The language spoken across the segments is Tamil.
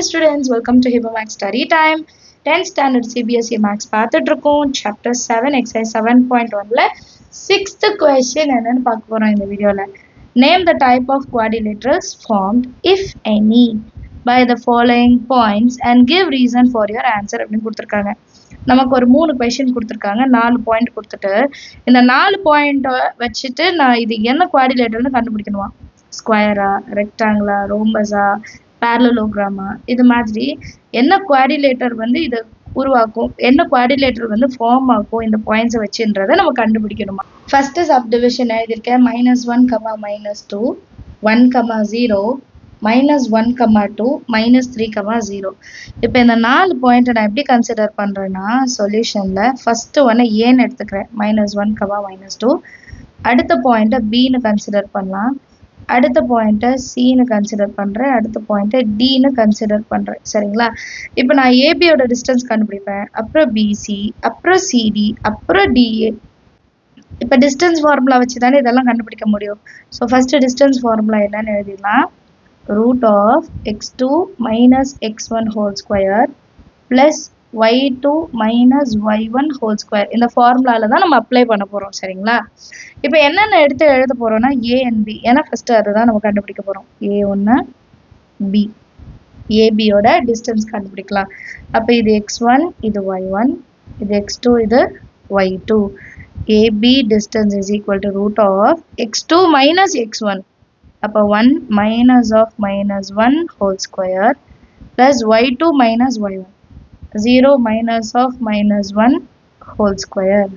students, welcome to HibaMax Study Time. 10th standard CBSE Max பார்த்துட்டு இருக்கோம். Chapter 7 exercise 7.1ல 6th question என்னன்னு பார்க்க போறோம் இந்த வீடியோல. Name the type of quadrilaterals formed, if any, by the following points and give reason for your answer அப்படின்னு கொடுத்துருக்காங்க. நமக்கு ஒரு 3 question கொடுத்துருக்காங்க, 4 பாயிண்ட் கொடுத்துட்டு இந்த 4 பாயிண்ட் வச்சுட்டு நான் இது என்ன குவாடிலேட்டர்னு கண்டுபிடிக்கணுமா, ஸ்கொயரா, ரெக்டாங்கிளா, ரோம்பஸா, parallelogram இது மாதிரி என்ன குவாடிலேட்டர் வந்து இது உருவாக்கும், என்ன குவாடிலேட்டர் வந்து ஃபார்ம் ஆகும் இந்த பாயிண்ட்ஸை வச்சுன்றதை நம்ம கண்டுபிடிக்கணுமா. ஃபர்ஸ்ட் சப்டிவிஷன் எழுதியிருக்கேன், -1, -2, 1, 0, -1, 2, -3, 0. இப்போ இந்த 4 பாயிண்ட்டை நான் எப்படி கன்சிடர் பண்ணுறேன்னா, சொல்யூஷனில் ஃபஸ்ட்டு ஒன்று ஏன்னு எடுத்துக்கிறேன், -1, -2. அடுத்த பாயிண்ட்டை பின்னு கன்சிடர் பண்ணலாம், அடுத்த பாயிண்ட்டை சின்னு கன்சிடர் பண்ணுறேன், அடுத்த பாயிண்ட்டை டின்னு கன்சிடர் பண்ணுறேன். சரிங்களா? இப்போ நான் ஏபியோட டிஸ்டன்ஸ் கண்டுபிடிப்பேன், அப்புறம் பிசி, அப்புறம் சிடி, அப்புறம் டிஏ. இப்போ டிஸ்டன்ஸ் ஃபார்முலா வச்சு தானே இதெல்லாம் கண்டுபிடிக்க முடியும். ஸோ ஃபஸ்ட்டு டிஸ்டன்ஸ் ஃபார்முலா என்னன்னு எழுதிடலாம். √(x2 - x1) whole square plus y2 - y1 whole square. இந்த ஃபார்முலாவில் தான் நம்ம அப்ளை பண்ண போகிறோம். சரிங்களா? இப்போ என்னென்ன எடுத்து எழுத போகிறோம்னா ஏ அண்ட் பி, ஏன்னா ஃபஸ்ட்டு அதுதான் நம்ம கண்டுபிடிக்க போகிறோம். A1 பி, ஏபியோட டிஸ்டன்ஸ் கண்டுபிடிக்கலாம். அப்போ இது x1, இது y1, இது x2, இது y2. AB distance is equal to √(x2 - x1). அப்போ 1 -(-1) whole square plus y2 - y1, 0 -(-1) whole square.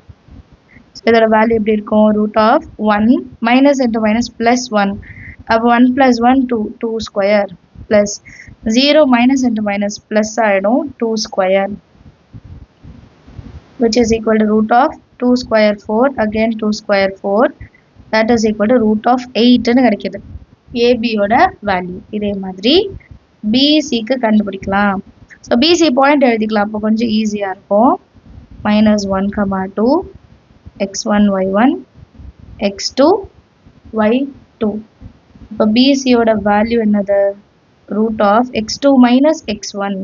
So இதோட வேல்யூ எப்படி இருக்கும், √(1) மைனஸ் இன்ட்டு மைனஸ் ப்ளஸ் 1, அப்போ 1 + 1 2, 2 square plus 0 minus into minus plus ஆகிடும் 2 square, which is equal to √(2 square 4), again 2 square 4, that is equal to √(8)ன்னு கிடைக்கிது ஏபியோட வேல்யூ. இதே மாதிரி பிசிக்கு கண்டுபிடிக்கலாம். ஸோ பிசி பாயிண்ட் எழுதிக்கலாம், அப்போ கொஞ்சம் ஈஸியாக இருக்கும். -1, 2, x1, y1, x2, y2. இப்போ பிசியோட வேல்யூ என்னது, √(x2 - x1),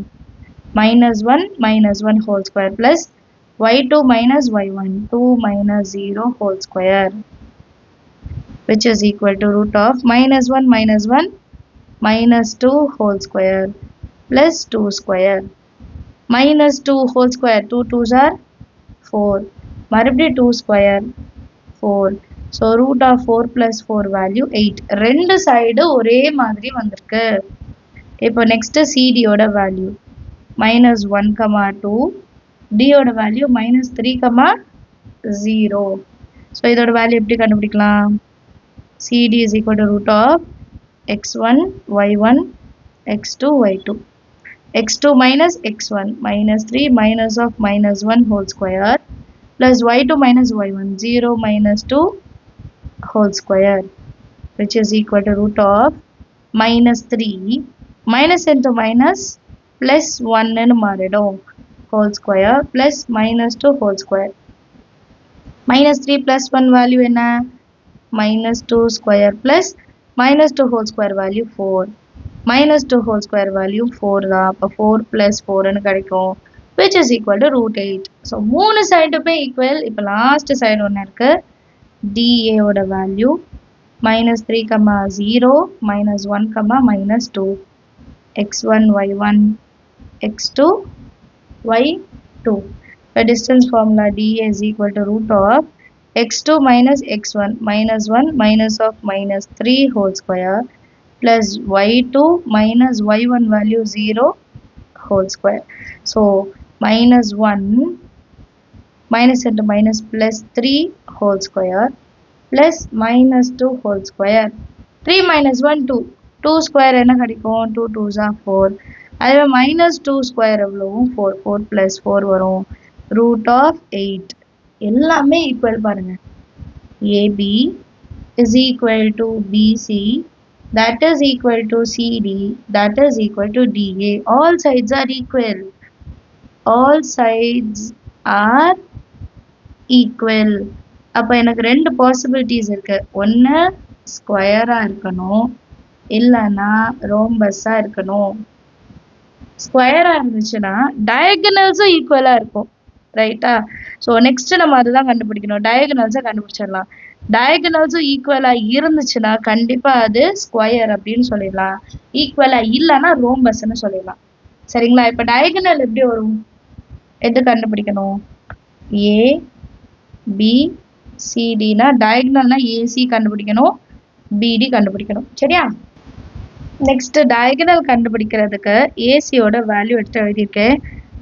-1 - 1 whole square plus y2 - y1, 2 - 0 whole square, which is equal to √(-1 - 1) -2 whole square plus 2 square, -2 whole square, 2 2s are 4, மறுபடியும் 2 square 4. So √(4 + 4) value 8. ரெண்டு சைடு ஒரே மாதிரி வந்திருக்கு. இப்போ நெக்ஸ்ட்டு சிடியோட வேல்யூ -1, 2, டியோட வேல்யூ -3, 0. ஸோ இதோட வேல்யூ எப்படி கண்டுபிடிக்கலாம், CD is equal to √(x1, y1, x2, y2). x2 - x1, -3 -(-1) whole square plus y2 - y1, 0 - 2 whole square, which is equal to √(-3) minus into minus plus 1 ன்னு மாறிடும் whole square plus -2 whole square. -3 plus 1 value என்ன, -2 square plus -2 whole square value 4. -2 whole square value 4 தான். அப்போ 4 plus 4 ன்னு கிடைக்கும், which is equal to √8. So 3 சைடுமே ஈக்குவல். இப்போ லாஸ்ட் சைடு ஒன்று இருக்கு, DA ஓட value -3, 0, -1, -2, x1, y1, x2, y2. The distance formula DA is equal to √(x2 - x1) -1 - -3 square plus y2 - y1 value 0 whole square. So -1 minus into minus plus 3 whole square plus -2 whole square. 3 - 1 2, 2 square என்ன கிடைக்கும், 2 2s are 4. அதுவே -2 square எவ்வளவும் 4, 4 plus 4 வரும், √8. எல்லாமே ஈக்குவல் பாருங்க. AB is equal to BC, that is equal to CD, that is equal to DA. All sides are equal. All sides are equal. அப்போ எனக்கு ரெண்டு பாசிபிலிட்டிஸ் இருக்கு. ஒன்று ஸ்கொயராக இருக்கணும், இல்லைன்னா ரோம்பஸாக இருக்கணும். ஸ்கொயராக இருந்துச்சுன்னா டயகனல்ஸும் ஈக்குவலாக இருக்கும், ரைட்டா? ஸோ நெக்ஸ்ட் நம்ம அதுதான் கண்டுபிடிக்கணும். டயகனல்ஸை கண்டுபிடிச்சிடலாம். டயகனல்ஸும் ஈக்குவலாக இருந்துச்சுன்னா கண்டிப்பாக அது ஸ்கொயர் அப்படின்னு சொல்லிடலாம். ஈக்குவலாக இல்லைன்னா ரோம்பஸ்ன்னு சொல்லிடலாம். சரிங்களா? இப்போ டயகனல் எப்படி வரும், எது கண்டுபிடிக்கணும்? ஏ பி சிடினா டயகனல்னா ஏசி கண்டுபிடிக்கணும், பிடி கண்டுபிடிக்கணும். சரியா? நெக்ஸ்ட் டயகனல் கண்டுபிடிக்கிறதுக்கு ஏசியோட வேல்யூ எடுத்து எழுதியிருக்கேன்.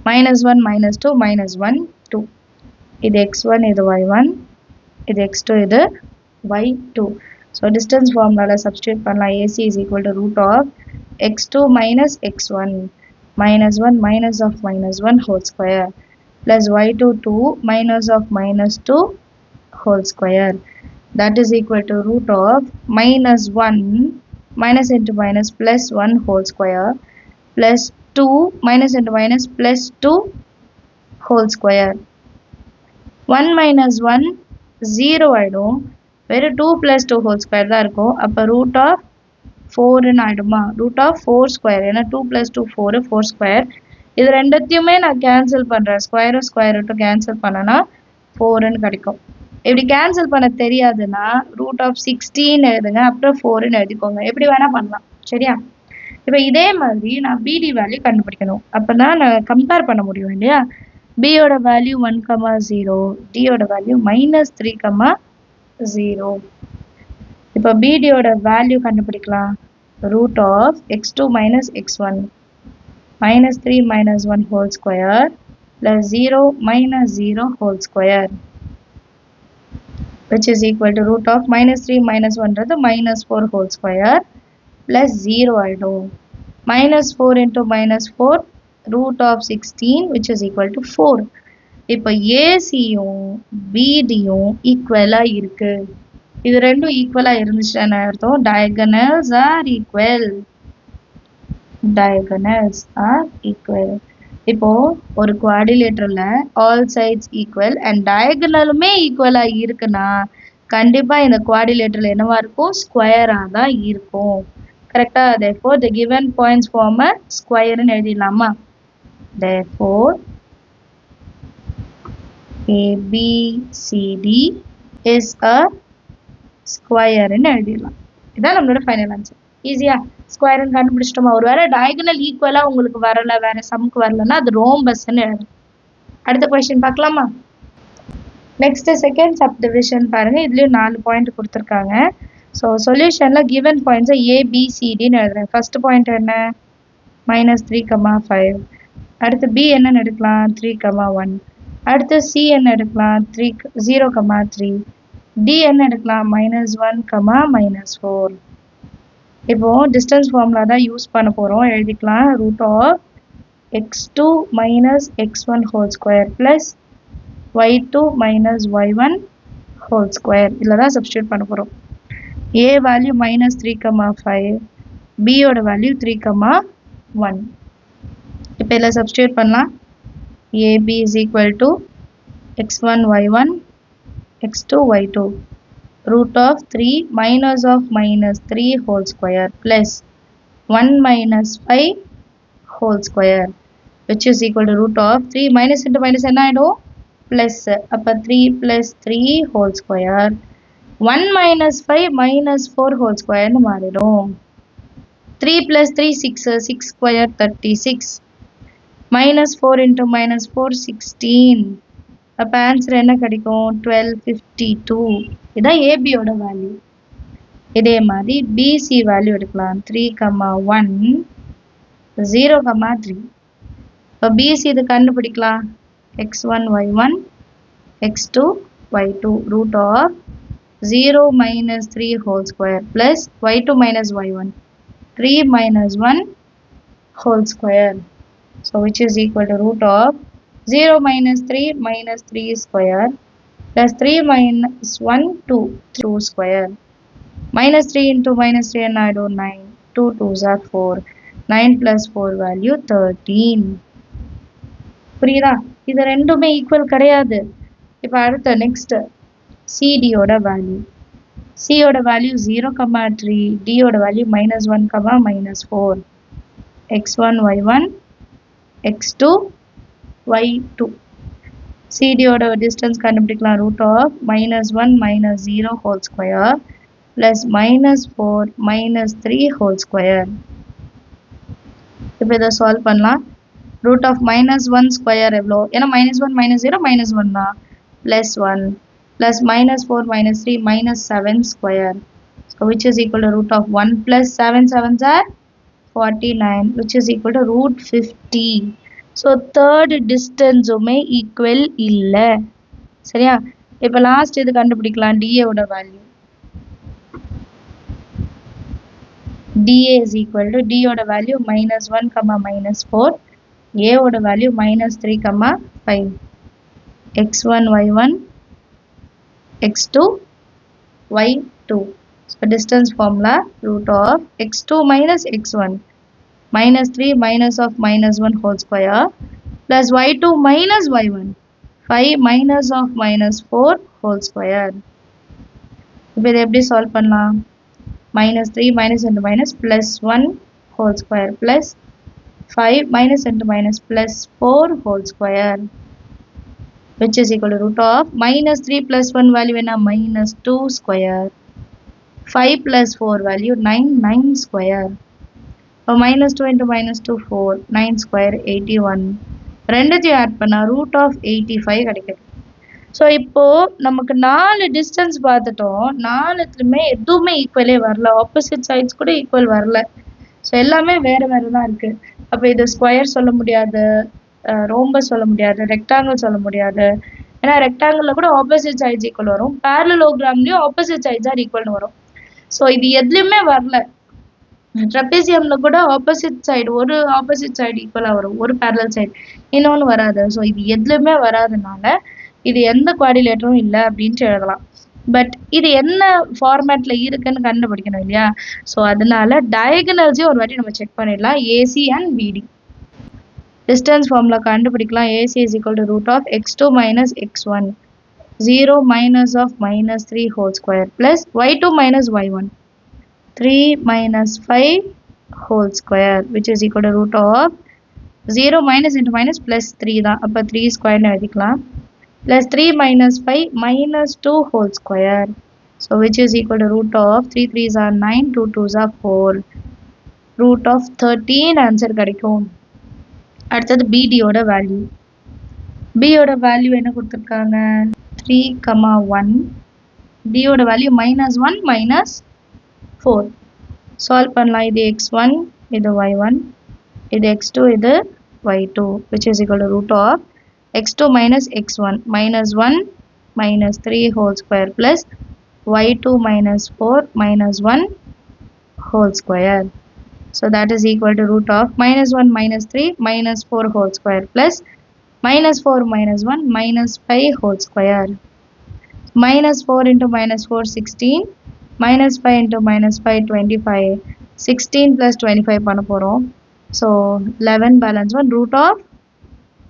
-1 -2 -1 2. இது x1, இது y1, இது x2, இது y2. ஸோ டிஸ்டன்ஸ் ஃபார்முலாவில் சப்ஸ்டியூட் பண்ணலாம். AC is equal to root of x2 minus x1 -1 minus of -1 whole square plus y2 2 minus of -2 whole square. That is equal to root of -1 minus into minus plus 1 whole square plus 2 minus into minus plus 2 whole square. 1 minus 1 0 ஆயிடும், வெறும் 2 plus 2 whole square தான் இருக்கும். அப்போ root of 4 ஆயிடுமா, root of 4 square, ஏன்னா 2 plus 2 4 4 square. இது ரெண்டத்தையுமே நான் கேன்சல் பண்ணுறேன், ஸ்கொயரும் ஸ்கொயர் ரூட்டும் கேன்சல் பண்ணனா 4ன்னு கிடைக்கும். இப்படி கேன்சல் பண்ண தெரியாதுன்னா ரூட் ஆஃப் 16 எழுதுங்க, அப்புறம் 4ன்னு எழுதிக்கோங்க. எப்படி வேணால் பண்ணலாம். சரியா? இப்போ இதே மாதிரி நான் பிடி வேல்யூ கண்டுபிடிக்கணும். அப்போ தான் நான் கம்பேர் பண்ண முடியும் இல்லையா? பியோட வேல்யூ 1, 0, டியோட வேல்யூ -3, 0. இப்போ பிடியோட வேல்யூ கண்டுபிடிக்கலாம். Root of x2 minus x1 -3 minus 1 whole square plus 0 minus 0 whole square, which is equal to root of -3 minus 1 -4 whole square plus 0 ஆயிடும். -4 into -4 root of 16, which is equal to 4. இப்போ ஏசியும் பிடியும் ஈக்குவலாக இருக்கு. இது ரெண்டும் ஈக்குவலாக இருந்துச்சுன்னு அர்த்தம் diagonals are equal. Diagonals are equal. இப்போ ஒரு குவாடிலேட்டரில் ஆல் சைட்ஸ் ஈக்குவல் அண்ட் டயகனலுமே ஈக்குவலாக இருக்குன்னா கண்டிப்பாக இந்த குவாடிலேட்டரில் என்னவா இருக்கும், ஸ்கொயராக தான் இருக்கும். கரெக்டாக? therefore the given points form a ஸ்கொயர்னு எழுதிடலாமா? therefore ABCD is a ஸ்கொயர்னு எழுதிடலாம். இதான் நம்மளோட ஃபைனல் ஆன்சர். ஈஸியா ஸ்கொயர்னு கண்டுபிடிச்சிட்டோமா? ஒரு வேளை டயகனல் ஈக்குவலாக உங்களுக்கு வரல, வேற சம்க்கு வரலன்னா அது ரோம்பஸ்ன்னு எழுதணும். அடுத்த கொஸ்டின் பார்க்கலாமா? நெக்ஸ்ட் செகண்ட் சப்டிவிஷன் பாருங்க. இதுலயும் 4 பாயிண்ட் கொடுத்துருக்காங்க. ஸோ சொல்யூஷன்ல கிவன் பாயிண்ட்ஸை ஏபிசிடின்னு எழுதுறேன். ஃபர்ஸ்ட் பாயிண்ட் என்ன? -3, 5. அடுத்து பி என்னன்னு எடுக்கலாம்? 3, 1. அடுத்து சி என்ன எடுக்கலாம்? 0, 3. டி என்ன எடுக்கலாம்? -1, -4. இப்போ டிஸ்டன்ஸ் ஃபார்முலா தான் யூஸ் பண்ண போகிறோம். எழுதிக்கலாம். Root of x2 minus x1 whole square plus y2 minus y1 whole square. இதில் தான் சப்ஸ்டியூட் பண்ண போகிறோம். a value -3, 5. b ஓட வேல்யூ 3, 1. இப்போ இதில் சப்ஸ்டியூட் பண்ணலாம். ab is equal to x1 y1 x2 y2 root of 3 minus of -3 whole square plus 1 minus 5 whole square, which is equal to root of 3 minus into minus என்ன ஆயிடும்? plus. அப்போ 3 plus 3 whole square 1 minus 5 minus 4 whole square ன்னு மாறிடும். 3 plus 3 6, 6 square 36 minus 4 into minus 4 16. அப்போ ஆன்சர் என்ன கிடைக்கும்? 1252. இதான் ஏபியோட வேல்யூ. இதே மாதிரி பிசி வேல்யூ எடுக்கலாம். 3, 1 0, 3. இப்போ பிசி இது கண்டுபிடிக்கலாம். x1 y1 x2 y2 root of 0 minus 3 whole square plus y2 minus y1 3 minus 1 whole square. So which is equal to root of 0 minus 3 square plus 3 minus 1 2 square. Minus 3 into minus 3 and I do 9. 2 2s are 4. 9 plus 4 value 13. புரியுதா? இது ரெண்டுமே ஈக்குவல் கிடையாது. இப்போ அடுத்த நெக்ஸ்ட் சிடியோட வேல்யூ. சியோட வேல்யூ 0, 3. டியோட value -1, -4. x1 y1 x2 y2. CD ஓட distance கண்டுபிடிக்கலாம். root of -1 - 0 whole square plus -4 - 3 whole square. இப்போ இதை சால்வ் பண்ணலாம். root of -1 square எவ்வளோ? ஏன்னா -1 - 0 -1 தான். +1 plus -4 - 3 -7 square. So which is equal to root of 1 plus 7 7s are 49, which is equal to root 50. So third distance உமே equal இல்லை. சரியா? இப்போ லாஸ்ட் இது கண்டுபிடிக்கலாம். DA ஓட value. DA is equal to D ஓட வேல்யூ -1, -4. A ஓட value -3, -5. x1 y1 x2 y2. So distance formula root of x2 minus x1 -3 minus of -1 whole square plus y2 minus y1 5 minus of -4 whole square. இப்போ இதை எப்படி சால்வ் பண்ணலாம்? -3 minus into minus plus 1 whole square plus 5 minus into minus plus 4 whole square, which is equal to root of -3 plus 1 value என்ன? -2 square. 5 plus 4 value 9 square. So -2 into -2 4 9 square 81. ரெண்டுத்தையும் ஆட் பண்ணா root of 85 கிடைக்குது. ஸோ இப்போ நமக்கு 4 டிஸ்டன்ஸ் பார்த்துட்டோம். 4த்துலையுமே எதுவுமே ஈக்குவலே வரல. ஆப்போசிட் சைட்ஸ் கூட ஈக்குவல் வரல. ஸோ எல்லாமே வேறு வேறு தான் இருக்குது. அப்போ இது ஸ்கொயர் சொல்ல முடியாது, ரோம்பஸ் சொல்ல முடியாது, ரெக்டாங்கிள் சொல்ல முடியாது. ஏன்னா ரெக்டாங்கிளில் கூட ஆப்போசிட் சைட்ஸ் ஈக்குவல் வரும், பேரலோகிராம்லேயும் ஆப்போசிட் சைட்ஸ் ஆர் ஈக்குவல்னு வரும். ஸோ இது எதுலையுமே வரல. ட்ரெபீசியமில் கூட ஆப்போசிட் சைடு ஒரு ஆப்போசிட் சைடு ஈக்குவலாக வரும், ஒரு பேரலல் சைடு, இன்னொன்று வராது. ஸோ இது எதுலையுமே வராதுனால இது எந்த குவாடிலேட்டரும் இல்லை அப்படின்ட்டு எழுதலாம். பட் இது என்ன ஃபார்மேட்டில் இருக்குன்னு கண்டுபிடிக்கணும் இல்லையா? ஸோ அதனால டயகனல்ஸையும் ஒரு வாட்டி நம்ம செக் பண்ணிடலாம். AC and PD distance formula கண்டுபிடிக்கலாம். AC is equal to root of x2 minus x1 0 minus of -3 whole square plus y2 minus y1 3 minus 5 whole square, which is equal to root of 0 minus into minus plus 3 தான். அப்போ 3 ஸ்கொயர்னு எழுதிக்கலாம். plus 3 minus 5 minus 2 whole square. So which is equal to root of 3 3s are 9, 2 2s are 4. Root of 13 answer கிடைக்கும். அடுத்தது BD ஓட வேல்யூ. B ஓட வேல்யூ என்ன கொடுத்துருக்காங்க? 3, 1. D ஓட வேல்யூ -1 -4. சால்வ் பண்ணலாம். இது x1, இது y1, இது x2, இது y2, which is equal to root of x2 minus x1 -1 -3 whole square plus y2 minus 4 -1 whole square. So that is equal to root of -1 -3 -4 whole square plus -4 -1 -5 whole square. -4 into -4 16, -5 into -5 25, 16 plus 25 பண்ண போகிறோம். So 11 balance 1 root of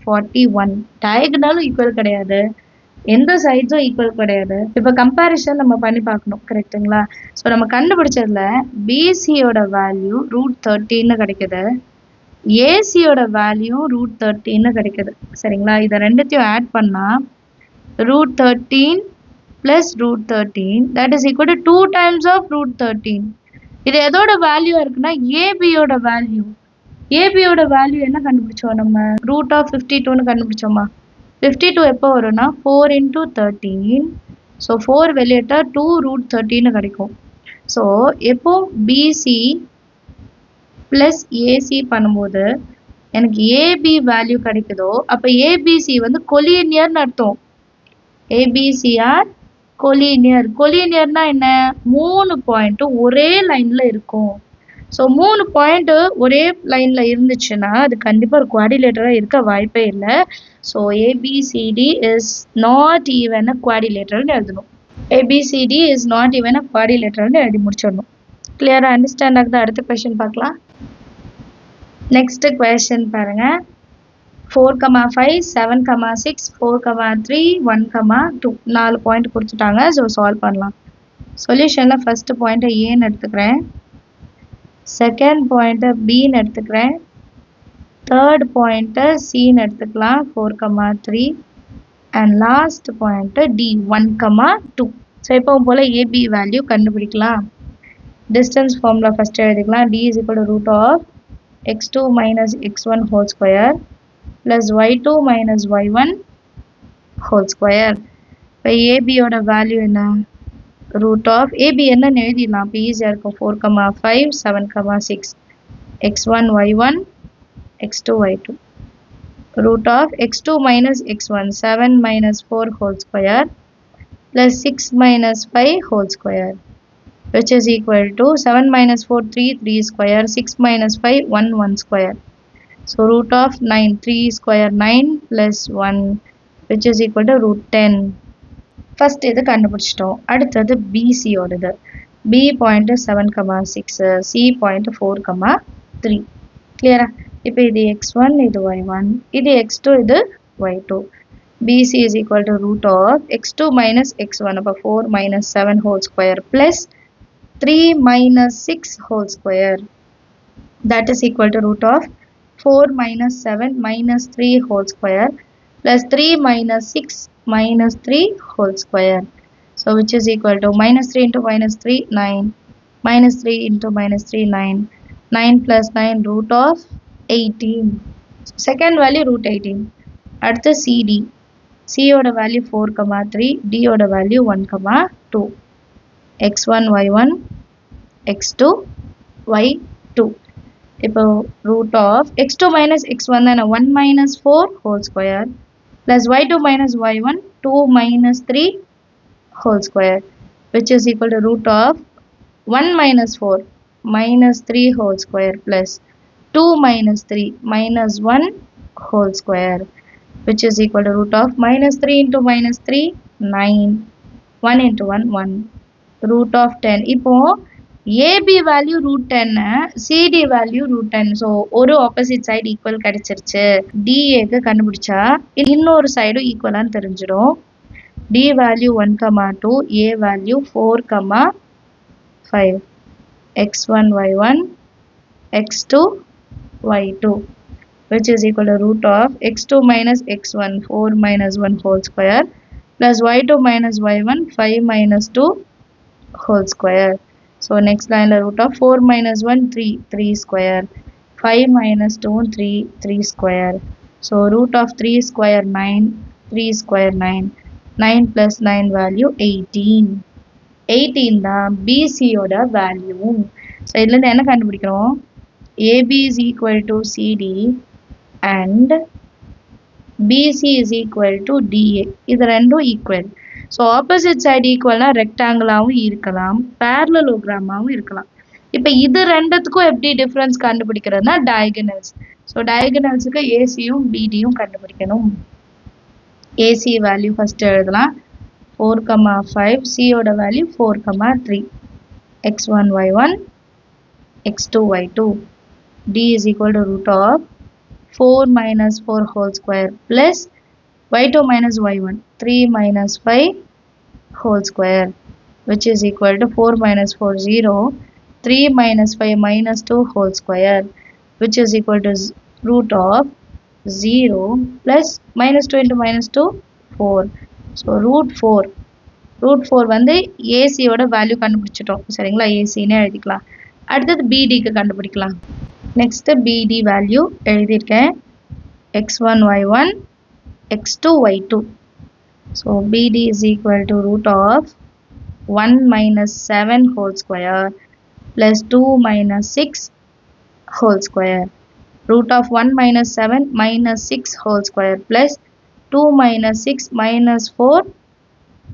41. டயகனலும் equal கிடையாது, எந்த சைட்ஸும் ஈக்குவல் கிடையாது. இப்போ கம்பேரிசன் நம்ம பண்ணி பார்க்கணும், கரெக்டுங்களா? ஸோ நம்ம கண்டுபிடிச்சதுல பிசியோட வேல்யூ √13 கிடைக்குது, ஏசியோட வேல்யூ √13 கிடைக்குது. சரிங்களா? இதை ரெண்டுத்தையும் ஆட் பண்ணால் √13 plus √13 that is equal to 2 times of √13. இது எதோட வேல்யூ இருக்குன்னா ஏபியோட வேல்யூ. ஏபியோட வேல்யூ என்ன கண்டுபிடிச்சோம் நம்ம? Root of 52ன்னு கண்டுபிடிச்சோமா? 52 எப்போ வரும்னா 4 into 13. ஸோ 4 வெளியிட்டா 2 √13 கிடைக்கும். ஸோ எப்போ பிசி ப்ளஸ் ஏசி பண்ணும்போது எனக்கு ஏபி வேல்யூ கிடைக்குதோ அப்போ ஏபிசி வந்து கொலினியர்னு அர்த்தம். ஏபிசிஆர் கொலினியர். கொலினியர்னா என்ன? 3 பாயிண்ட்டும் ஒரே லைனில் இருக்கும். ஸோ 3 பாயிண்ட்டு ஒரே லைனில் இருந்துச்சுன்னா அது கண்டிப்பாக ஒரு குவாடிலேட்டராக இருக்க வாய்ப்பே இல்லை. So A B C D is not even a குவாடிலேட்டர்னு எழுதணும். A B C D is not even a குவாடிலேட்டர்னு எழுதி முடிச்சிடணும். கிளியராக அண்டர்ஸ்டாண்ட் ஆகுது? அடுத்த கொஷின் பார்க்கலாம். நெக்ஸ்ட் கொஷின் பாருங்க. 4, 5, 7, 6, 4, 3, 1, 2 4 பாயிண்ட் கொடுத்துட்டாங்க. ஸோ சால்வ் பண்ணலாம். சொல்யூஷனில் ஃபஸ்ட்டு பாயிண்ட்டை ஏன்னு எடுத்துக்கிறேன், செகண்ட் பாயிண்ட்டை பின்னு எடுத்துக்கிறேன், third point C ன்னு எடுத்துக்கலாம் 4, 3 and last point D 1, 2. So எப்பவும் போல AB வேல்யூ கண்டுபிடிக்கலாம். Distance formula first எழுதிக்கலாம். D is equal to root of x2 minus x1 whole square plus y2 minus y1 whole square. இப்போ AB ஓட வேல்யூ என்ன? root of AB என்னன்னு எழுதிடலாம். இப்போ ஈஸியாக இருக்கும். 4, 5, 7, 6 x1 y1 x2 y2. root of x2 minus x1 7 minus 4 whole square plus 6 minus 5 whole square, which is equal to 7 minus 4 3 square, 6 minus 5 1 square. So root of 9 3 square 9 plus 1, which is equal to root 10. First இது கண்டுபிடிச்சிட்டோம். அடுத்தது BC ஓடது. B point 7, 6, C point 4, 3. Clear? இப்போ இது x1, இது y1, இது x2, இது y2. BC is equal to root of x2 minus x1, அப்போ 4 minus 7 whole square plus 3 minus 6 whole square. That is equal to root of 4 minus 7 minus 3 whole square plus 3 minus 6 minus 3 whole square. So which is equal to minus 3 into minus 3, 9. Minus 3 into minus 3, 9. 9 plus 9 root of 18. Second value root 18. அடுத்து CD. C ஓட value 4, 3. D ஓட value 1, 2. x1, y1, x2, y2. இப்போ root of x2 minus x1 தானே 1 minus 4 whole square plus y2 minus y1 2 minus 3 whole square, which is equal to root of 1 minus 4 minus 3 whole square plus 2 minus 3 minus 1 whole square, which is equal to root of minus 3 into minus 3 9, 1 into 1 1, root of 10. இப்போ AB value root 10, CD value root 10. So ஒரு opposite side equal கிடைச்சிருச்சு. DA க்கு கண்டுபிடிச்சா இன்னொரு சைடும் ஈக்குவலான்னு தெரிஞ்சிடும். D value 1, 2, A value 4, 5, x1 y1 x2 y2, which is equal to root of x2 minus x1 4 minus 1 whole square plus y2 minus y1 5 minus 2 whole square. So next line the root of 4 minus 1 3 square, 5 minus 2 3 square. So root of 3 square 9, 3 square 9, 9 plus 9 value 18. 18 தான் BC ஓட வேல்யூ. ஸோ இதுலேருந்து என்ன கண்டுபிடிக்கிறோம்? AB is equal to CD and BC is equal to DA. இது ரெண்டும் ஈக்குவல். ஸோ ஆப்போசிட் சைடு ஈக்குவல்னா ரெக்டாங்கிளாகவும் இருக்கலாம், பேரலோகிராமாகவும் இருக்கலாம். இப்போ இது ரெண்டுத்துக்கும் எப்படி டிஃப்ரென்ஸ் கண்டுபிடிக்கிறதுனா டயகனல்ஸ். ஸோ டயகனல்ஸுக்கு ஏசியும் பிடியும் கண்டுபிடிக்கணும். ஏசி வேல்யூ ஃபஸ்ட்டு எழுதலாம் 4, 5, C ஓட value 4, 3, x1 y1 x2 y2. D is equal to root of 4 minus 4 whole square plus y2 minus y1 3 minus 5 whole square, which is equal to 4 minus 4 0, 3 minus 5 minus 2 whole square, which is equal to root of 0 plus minus 2 into minus 2 4. So root 4. root 4 வந்து AC ஓட வேல்யூ கண்டுபிடிச்சிட்டோம். சரிங்களா? ACன்னு எழுதிக்கலாம். அடுத்தது BDக்கு கண்டுபிடிக்கலாம். நெக்ஸ்ட் BD வேல்யூ எழுதியிருக்கேன். x1 y1 x2 y2. So BD is equal to root of 1 minus 7 whole square plus 2 minus 6 whole square. Root of 1 minus 7 minus 6 whole square plus 2 minus 6 minus 4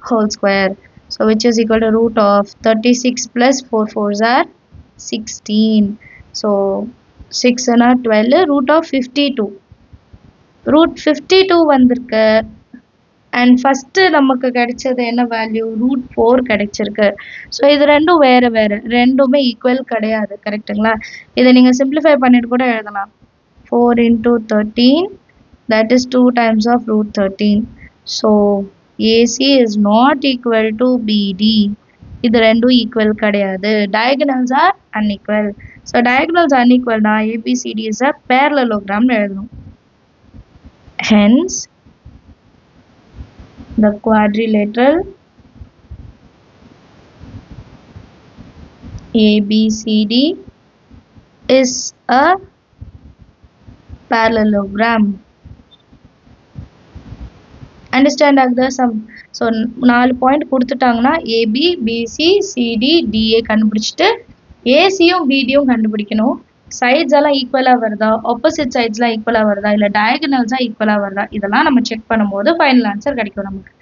whole square. So which is equal to root of 36 plus 4 4s are 16. So 6 and 12, root of 52. root 52 வந்திருக்கு. அண்ட் ஃபஸ்ட்டு நமக்கு கிடைச்சது என்ன வேல்யூ? root 4 கிடைச்சிருக்கு. ஸோ இது ரெண்டும் வேறு வேறு, ரெண்டுமே ஈக்குவல் கிடையாது. கரெக்டுங்களா? இதை நீங்கள் சிம்பிளிஃபை பண்ணிட்டு கூட எழுதலாம். 4 into 13, that is 2 times of root 13. So AC is not equal to BD. இது ரெண்டும் ஈக்குவல் கிடையாது. diagonals are unequal. So diagonals unequal na ABCD is a parallelogram எழுதணும். Hence the quadrilateral ABCD is a parallelogram. Understand the sum. So 4 point கொடுத்துட்டாங்கன்னா AB BC CD DA கண்டுபிடிச்சிட்டு ACயும் BDயும் கண்டுபிடிக்கணும். சைட்ஸ் எல்லாம் ஈக்குவலா வருதா, ஆப்போசிட் சைட்ஸ்லாம் ஈக்குவலா வருதா, இல்ல டயகனல்ஸா ஈக்குவலா வருதா, இதெல்லாம் நம்ம செக் பண்ணும்போது ஃபைனல் ஆன்சர் கிடைக்கும் நமக்கு.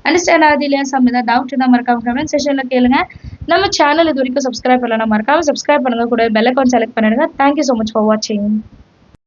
அண்டர்ஸ்டாண்ட் ஆகுது இல்லையா? சம் ஏதாவது டவுட் இருந்தால் மறக்காம கமெண்ட் செக்ஷன்ல கேளுங்க. நம்ம சேனல் இது வரைக்கும் சப்ஸ்கிரைப் பண்ணலாம், மறக்காம சப்ஸ்கிரைப் பண்ணுங்க, கூட பெல் ஐகான் செலக்ட் பண்ணிடுங்க. தேங்க்யூ ஸோ மச் ஃபார் வாட்சிங்.